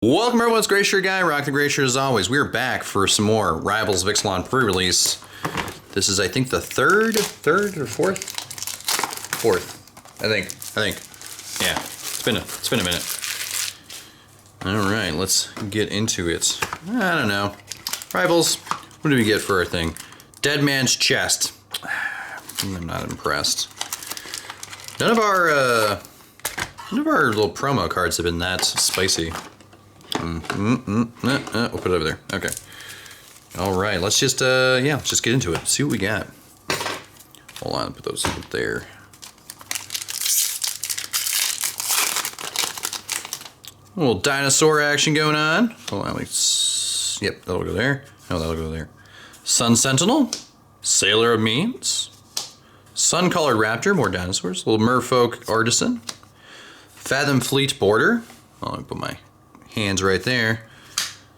Welcome everyone, it's Glacier Guy, Rock the Glacier as always. We're back for some more Rivals of Ixalan pre-release. This is, I think, the third or fourth? Fourth, I think. Yeah, it's been a minute. All right, let's get into it. I don't know. Rivals, what do we get for our thing? Dead Man's Chest. I'm not impressed. None of our little promo cards have been that spicy. We'll put it over there. Okay. All right. Let's just let's just get into it. See what we got. Hold on. Put those up there. A little dinosaur action going on. Hold on. Yep, that'll go there. No, that'll go there. Sun Sentinel, Sailor of Means, Sun-Colored Raptor, more dinosaurs. Little Merfolk Artisan, Fathom Fleet Border. I'll put my hands right there.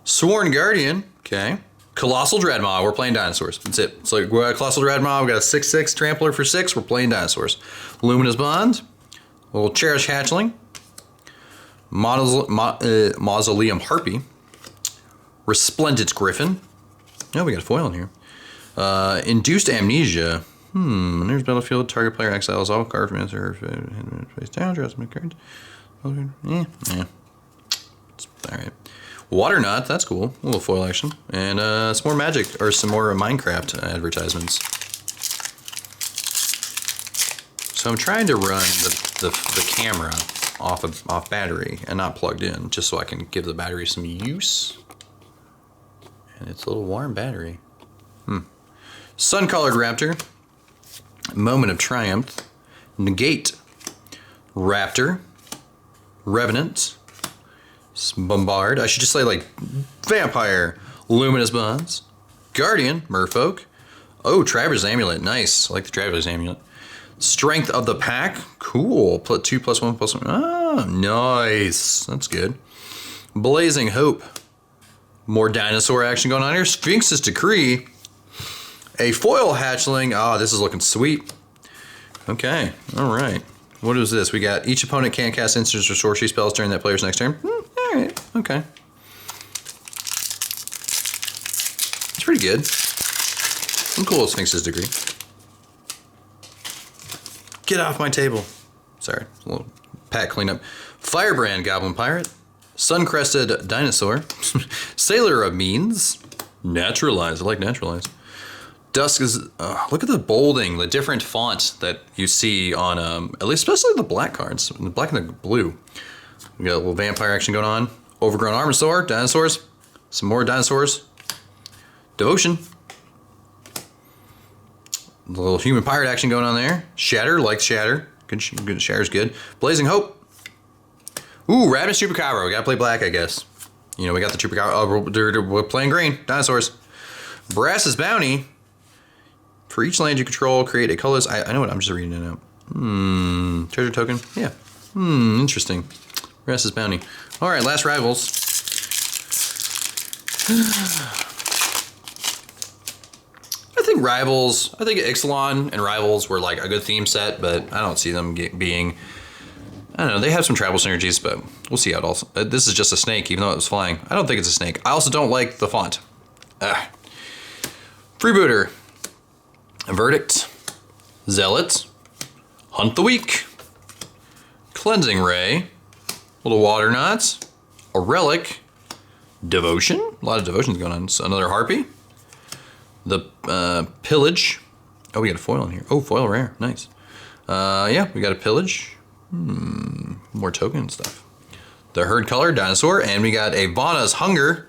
Sworn Guardian, okay. Colossal Dreadmaw, we're playing dinosaurs. That's it. It's like, we got Colossal Dreadmaw, we got a 6/6 Trampler for 6, we're playing dinosaurs. Luminous Bond, a little Cherish Hatchling, Mausoleum Harpy, Resplendent Griffin. Oh, we got a foil in here. Induced Amnesia. There's Battlefield, target player exiles all cards from answer face down, draw some cards. Yeah. Alright. Water Knot, that's cool. A little foil action. And some more Magic, or some more Minecraft advertisements. So I'm trying to run the camera off battery and not plugged in, just so I can give the battery some use. And it's a little warm battery. Sun-Colored Raptor. Moment of Triumph. Negate. Raptor. Revenant. Bombard. I should just say like Vampire. Luminous Bonds. Guardian. Merfolk. Oh, Traveler's Amulet. Nice. I like the Traveler's Amulet. Strength of the Pack. Cool. +2/+1/1. Ah, nice. That's good. Blazing Hope. More dinosaur action going on here. Sphinx's Decree. A foil hatchling. Oh, this is looking sweet. Okay. All right. What is this? We got each opponent can't cast instants or sorcery spells during that player's next turn. All right. Okay. It's pretty good. I'm cool with Sphinx's Decree. Get off my table. Sorry. A little pack cleanup. Firebrand Goblin Pirate. Sun-Crested Dinosaur. Sailor of Means. Naturalize. I like Naturalize. Dusk is... look at the bolding, the different font that you see on, at least especially the black cards. The black and the blue. We got a little vampire action going on. Overgrown Armosaur. Dinosaurs. Some more dinosaurs. Devotion. A little human pirate action going on there. Shatter. Like Shatter. Good. Shatter's good. Blazing Hope. Ooh, Ravenous Chupacabra. We gotta play black, I guess. You know, we got the Chupacabra. Oh, we're playing green. Dinosaurs. Brass's Bounty. For each land you control, create a colorless... I know what, I'm just reading it out. Treasure token? Yeah. Interesting. Brass's Bounty. Alright, last Rivals. I think Ixalan and Rivals were like a good theme set, but I don't see them being... I don't know, they have some travel synergies, but we'll see how it also... this is just a snake, even though it was flying. I don't think it's a snake. I also don't like the font. Freebooter. Verdict. Zealot. Hunt the Weak. Cleansing Ray. Little Water Knots. A Relic. Devotion. A lot of devotions going on. So another Harpy. The Pillage. Oh, we got a foil in here. Oh, foil rare. Nice. Yeah, we got a Pillage. More token stuff. The Herd Color Dinosaur. And we got a Vana's Hunger.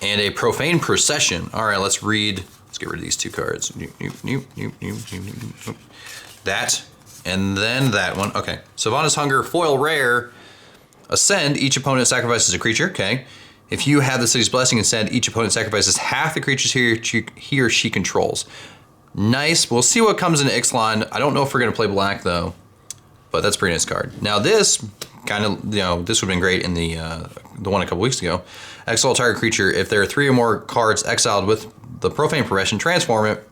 And a Profane Procession. All right, let's read. Let's get rid of these two cards. That, and then that one. Okay, Savannah's Hunger, foil rare. Ascend, each opponent sacrifices a creature. Okay. If you have the city's blessing, Ascend, each opponent sacrifices half the creatures he or she controls. Nice. We'll see what comes into Ixalan. I don't know if we're going to play black, though. But that's a pretty nice card. Now this, kind of, you know, this would have been great in the one a couple weeks ago. Exile target creature. If there are 3 or more cards exiled with the Profane Progression, transform it.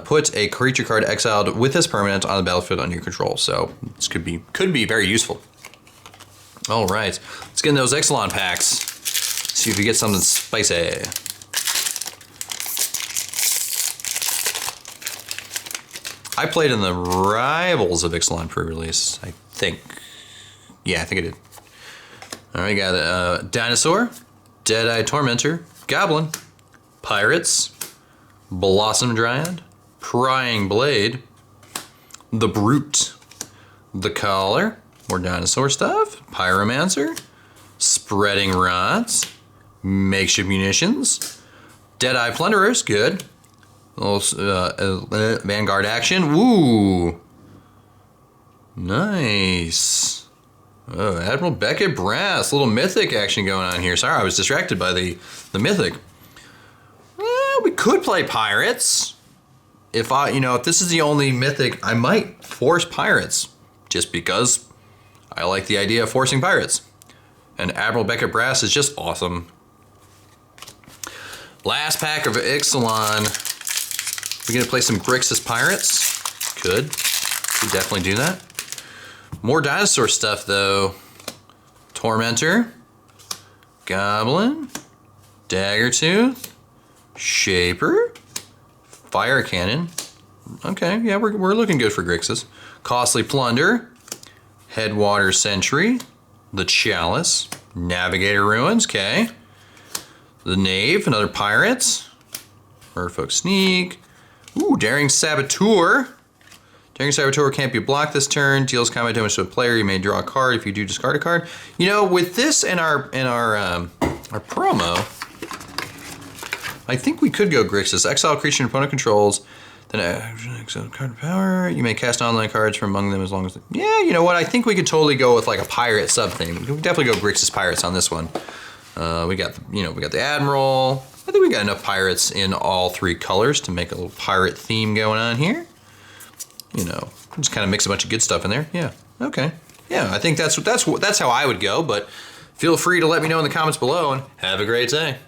Put a creature card exiled with this permanent on the battlefield under your control. So this could be very useful. All right, let's get in those Ixalan packs. See if we get something spicy. I played in the Rivals of Ixalan PreRelease, I think. Yeah, I think I did. All right, got Dinosaur, Deadeye Tormentor, Goblin, Pirates, Blossom Dryad, Prying Blade, the Brute, the Collar, more dinosaur stuff, Pyromancer, Spreading Rods, Makeshift Munitions, Deadeye Plunderers, good. Little Vanguard action, woo! Nice. Oh, Admiral Beckett Brass, little mythic action going on here. Sorry, I was distracted by the mythic. We could play Pirates. If this is the only mythic, I might force Pirates, just because I like the idea of forcing Pirates. And Admiral Beckett Brass is just awesome. Last pack of Ixalan. We're gonna play some Grixis Pirates. Could definitely do that. More dinosaur stuff though. Tormentor, Goblin, Daggertooth, Shaper, Fire Cannon. Okay, yeah, we're looking good for Grixis. Costly Plunder, Headwater Sentry, the Chalice, Navigator Ruins, okay. The Knave, another Pirate. Merfolk Sneak. Ooh, Daring Saboteur. Daring Saboteur can't be blocked this turn. Deals combat damage to a player. You may draw a card. If you do, discard a card. You know, with this and our promo, I think we could go Grixis. Exile creature and opponent controls. Then exile card power. You may cast online cards from among them as long as. Yeah, you know what? I think we could totally go with like a pirate sub theme. We could definitely go Grixis Pirates on this one. We got the Admiral. I think we got enough pirates in all three colors to make a little pirate theme going on here. You know, just kind of mix a bunch of good stuff in there. Yeah. Okay. Yeah, I think that's how I would go. But feel free to let me know in the comments below, and have a great day.